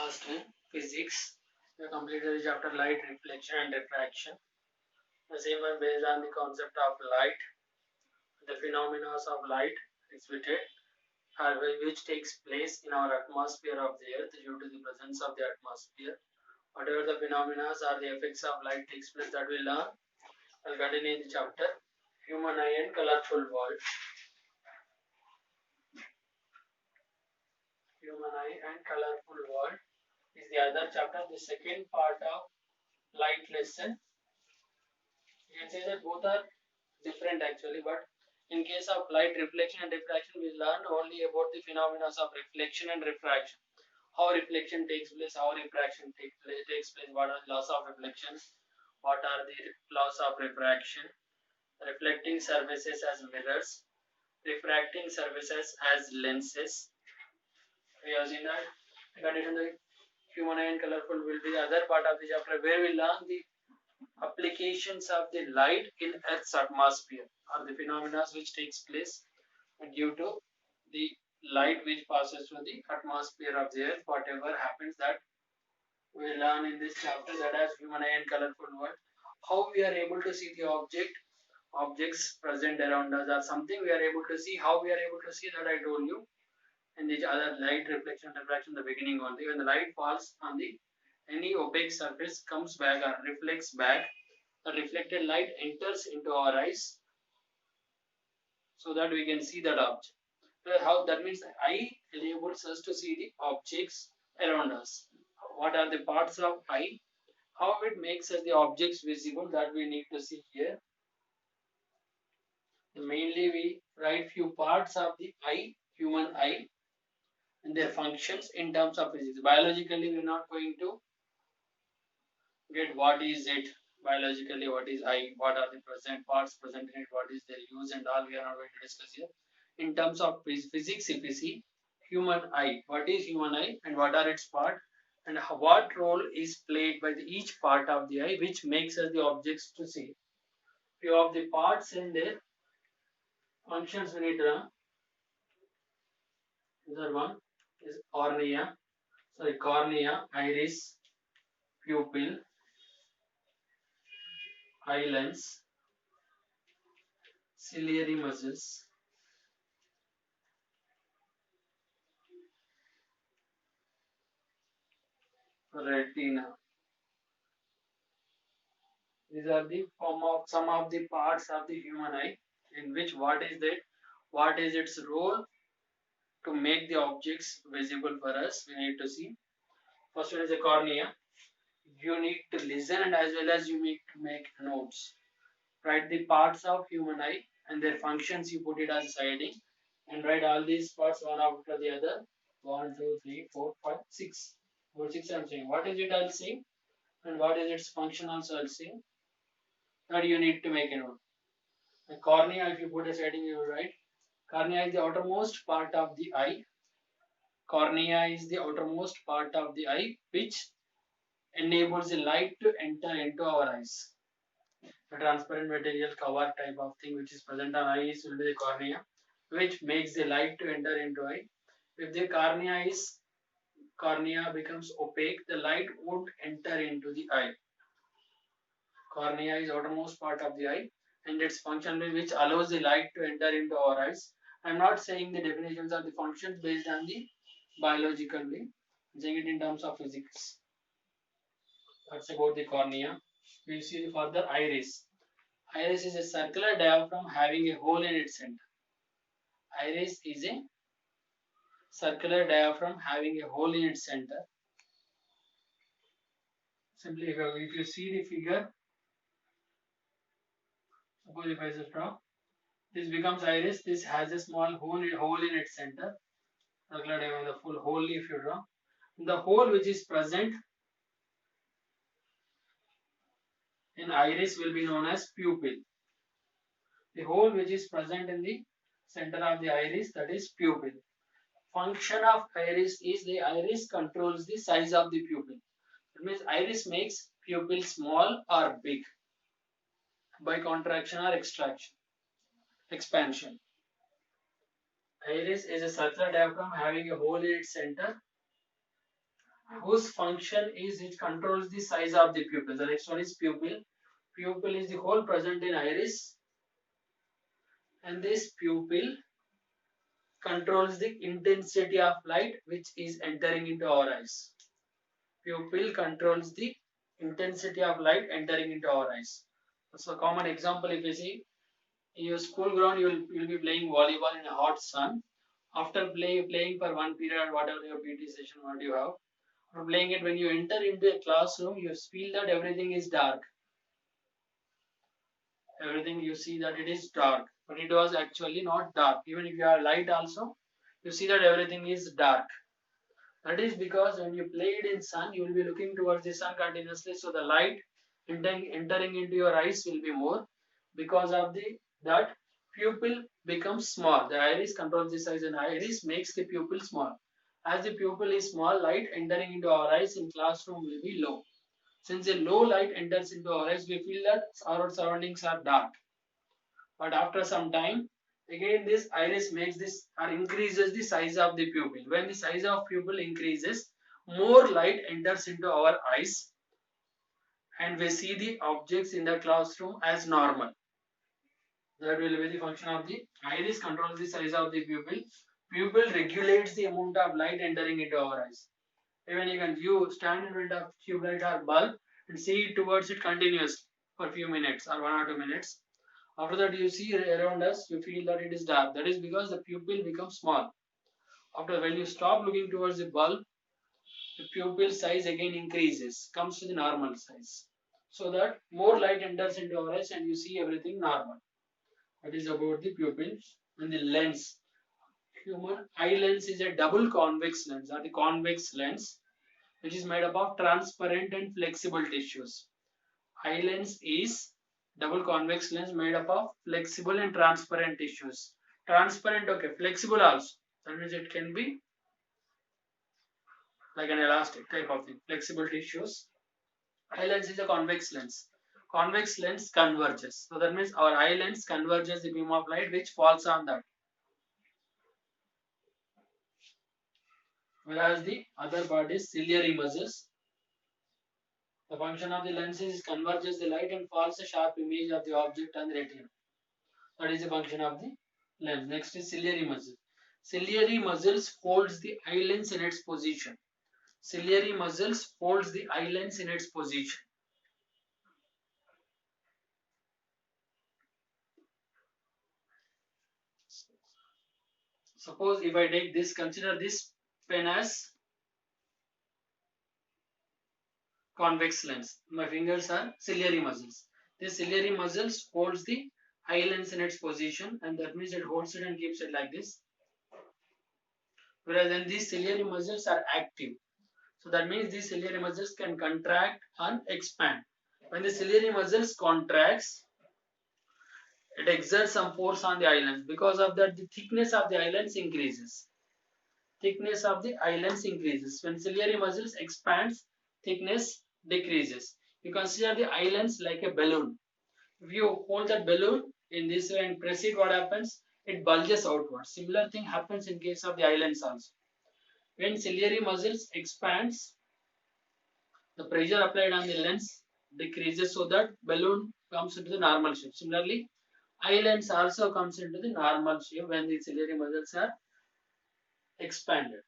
Last in physics, we completed the chapter light reflection and refraction. The same one based on the concept of light, the phenomena of light exhibited, which takes place in our atmosphere of the earth due to the presence of the atmosphere. Whatever the phenomena or the effects of light takes place, that we learn. I'll continue in the chapter human eye and colorful world. Human eye and colorful world is the other chapter, the second part of light lesson. You can say that both are different actually, but in case of light reflection and refraction, we learn only about the phenomena of reflection and refraction. How reflection takes place, how refraction takes place, what are the laws of reflection, what are the laws of refraction, reflecting surfaces as mirrors, refracting surfaces as lenses. We have seen that. Condition the human eye and colorful will be the other part of the chapter where we learn the applications of the light in Earth's atmosphere or the phenomena which takes place due to the light which passes through the atmosphere of the Earth. Whatever happens, that we learn in this chapter, that as human eye and colorful world, how we are able to see the objects present around us or something we are able to see. How we are able to see, that I told you in the other light reflection refraction the beginning only. When the light falls on the any opaque surface, comes back or reflects back, the reflected light enters into our eyes so that we can see that object. How that means the eye enables us to see the objects around us. What are the parts of eye? How it makes us the objects visible, that we need to see here. Mainly we write few parts of the eye, human eye, and their functions in terms of physics. Biologically, we are not going to get what is it biologically, what is eye, what are the present parts present in it, what is their use and all. We are not going to discuss here. In terms of physics, if we see human eye, what is human eye and what are its parts, and what role is played by each part of the eye which makes us the objects to see. Few of the parts and their functions we need to learn. Another one is cornea, iris, pupil, eye lens, ciliary muscles, retina. These are the form of some of the parts of the human eye, in which what is that, what is its role to make the objects visible for us. We need to see. First one is the cornea. You need to listen and as well as you need to make notes. Write the parts of human eye and their functions. You put it as siding and write all these parts one after the other. 1, 2, 3, 4, 5, 6. About 6 I'm saying. What is it I'll say and what is its function also I'll say. That you need to make a note. The cornea, if you put a setting, you will write. Cornea is the outermost part of the eye. Cornea is the outermost part of the eye which enables the light to enter into our eyes. The transparent material cover type of thing which is present on eyes will be the cornea, which makes the light to enter into eye. If the cornea becomes opaque, the light won't enter into the eye. Cornea is outermost part of the eye and its function which allows the light to enter into our eyes. I am not saying the definitions of the functions based on the biologically. I'm saying it in terms of physics. That's about the cornea. We see further iris. Iris is a circular diaphragm having a hole in its center. Iris is a circular diaphragm having a hole in its center. Simply, if you see the figure, suppose if I just draw, this becomes iris. This has a small hole in its center. Circular diaphragm, the full hole if you draw. The hole which is present in iris will be known as pupil. The hole which is present in the center of the iris, that is pupil. Function of iris is the iris controls the size of the pupil. That means iris makes pupil small or big by contraction or expansion. Iris is a circular diaphragm having a hole in its center whose function is it controls the size of the pupil. The next one is pupil. Pupil is the hole present in iris, and this pupil controls the intensity of light which is entering into our eyes. Pupil controls the intensity of light entering into our eyes. So a common example, if you see in your school ground, you will be playing volleyball in a hot sun. After playing for one period, whatever your PT session, what you have, after playing it, when you enter into a classroom, you feel that everything is dark. Everything you see that it is dark, but it was actually not dark. Even if you have light also, you see that everything is dark. That is because when you play it in sun, you will be looking towards the sun continuously, so the light entering into your eyes will be more. Because of the that, pupil becomes small. The iris controls the size, and iris makes the pupil small. As the pupil is small, light entering into our eyes in classroom will be low. Since a low light enters into our eyes, we feel that our surroundings are dark. But after some time, again this iris makes this or increases the size of the pupil. When the size of pupil increases, more light enters into our eyes, and we see the objects in the classroom as normal. That will be the function of the iris controls the size of the pupil. Pupil regulates the amount of light entering into our eyes. Even you stand in front of tube light or bulb and see towards it continuously for a few minutes or 1 or 2 minutes. After that, you see around us, you feel that it is dark. That is because the pupil becomes small. After when you stop looking towards the bulb, the pupil size again increases, comes to the normal size. So that more light enters into our eyes and you see everything normal. That is about the pupil. And the lens. Human eye lens is a double convex lens or the convex lens, which is made up of transparent and flexible tissues. Eye lens is double convex lens made up of flexible and transparent tissues. Transparent, okay, flexible also. That means it can be like an elastic type of thing. Flexible tissues. Eye lens is a convex lens. Convex lens converges. So that means our eye lens converges the beam of light which falls on that. Whereas the other part is ciliary muscles. The function of the lens is converges the light and falls a sharp image of the object on the retina. That is the function of the lens. Next is ciliary muscle. Ciliary muscles holds the eye lens in its position. Ciliary muscles holds the eye lens in its position. Suppose if I take this, consider this pen as convex lens. My fingers are ciliary muscles. This ciliary muscles holds the eye lens in its position, and that means it holds it and keeps it like this. Whereas then these ciliary muscles are active. So that means these ciliary muscles can contract and expand. When the ciliary muscles contracts, it exerts some force on the eye lens. Because of that, the thickness of the eye lens increases. Thickness of the eye lens increases. When ciliary muscles expands, thickness decreases. You consider the eye lens like a balloon. If you hold that balloon in this way and press it, what happens? It bulges outward. Similar thing happens in case of the eye lens also. When ciliary muscles expands, the pressure applied on the lens decreases, so that balloon comes into the normal shape. Similarly, eye lens also comes into the normal shape when the ciliary muscles are expanded.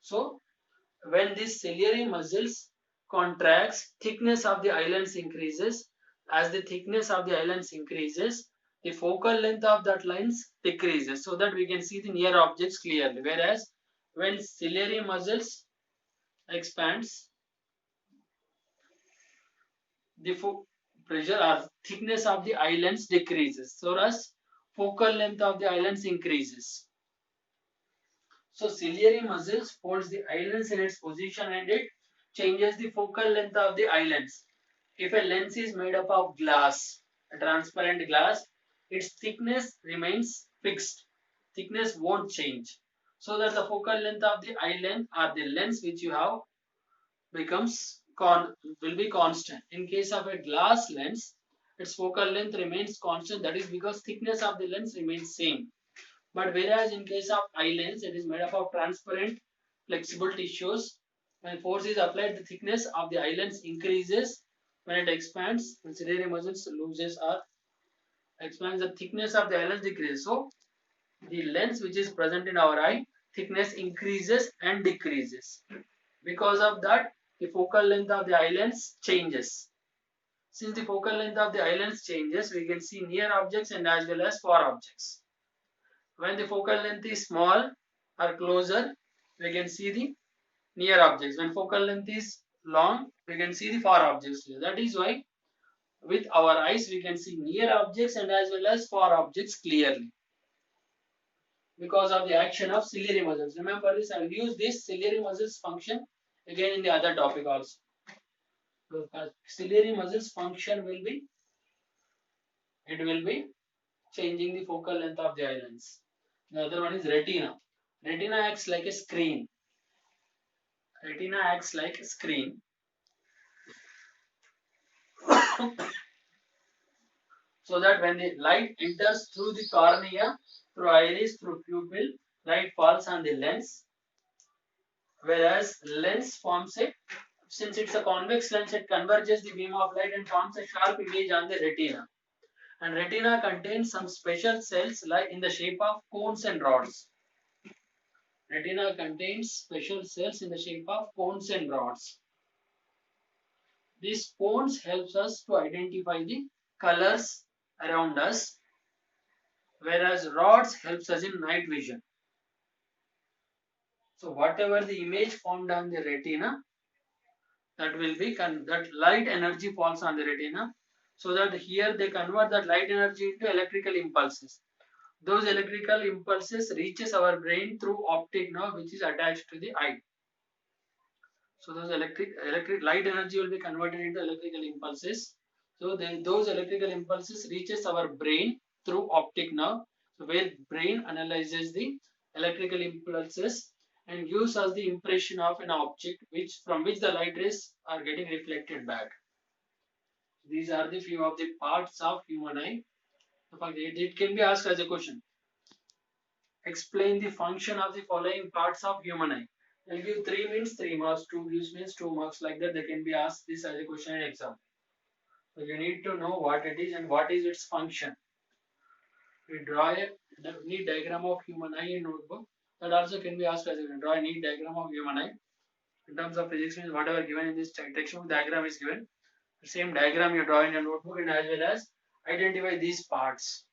So when these ciliary muscles contracts, thickness of the eye lens increases. As the thickness of the eye lens increases, the focal length of that lens decreases, so that we can see the near objects clearly. Whereas when ciliary muscles expands, the pressure or thickness of the eye lens decreases, so as focal length of the eye lens increases. So ciliary muscles holds the eye lens in its position and it changes the focal length of the eye lens. If a lens is made up of glass, a transparent glass, its thickness remains fixed. Thickness won't change. So that the focal length of the eye lens or the lens which you have will be constant. In case of a glass lens, its focal length remains constant. That is because thickness of the lens remains same. But whereas in case of eye lens, it is made up of transparent flexible tissues. When force is applied, the thickness of the eye lens increases. When it expands, when ciliary muscles loses or expands, the thickness of the eye lens decreases. So the lens which is present in our eye, thickness increases and decreases. Because of that, the focal length of the eye lens changes. Since the focal length of the eye lens changes, we can see near objects and as well as far objects. When the focal length is small or closer, we can see the near objects. When focal length is long, we can see the far objects. That is why with our eyes we can see near objects and as well as far objects clearly, because of the action of ciliary muscles. Remember this, I will use this ciliary muscles function again in the other topic also. So, ciliary muscles function will be, it will be changing the focal length of the eye lens. The other one is retina. Retina acts like a screen. Retina acts like a screen. So that when the light enters through the cornea, through iris, through pupil, light falls on the lens. Whereas lens forms a, since it's a convex lens, it converges the beam of light and forms a sharp image on the retina. And retina contains some special cells like in the shape of cones and rods. Retina contains special cells in the shape of cones and rods. These cones helps us to identify the colors around us, whereas rods helps us in night vision. So whatever the image formed on the retina, that will be that light energy falls on the retina, so that here they convert that light energy into electrical impulses. Those electrical impulses reaches our brain through optic nerve which is attached to the eye. So those electric light energy will be converted into electrical impulses. So those electrical impulses reaches our brain through optic nerve. So where brain analyzes the electrical impulses and gives us the impression of an object which from which the light rays are getting reflected back. These are the few of the parts of human eye. It can be asked as a question. Explain the function of the following parts of human eye. I'll give 3 means 3 marks, 2 gives means 2 marks, like that they can be asked this as a question in exam. So you need to know what it is and what is its function. We draw a neat diagram of human eye in notebook. That also can be asked as a question. Draw a neat diagram of human eye. In terms of physics means whatever given in this textbook diagram is given. The same diagram you draw in your notebook and as well as identify these parts.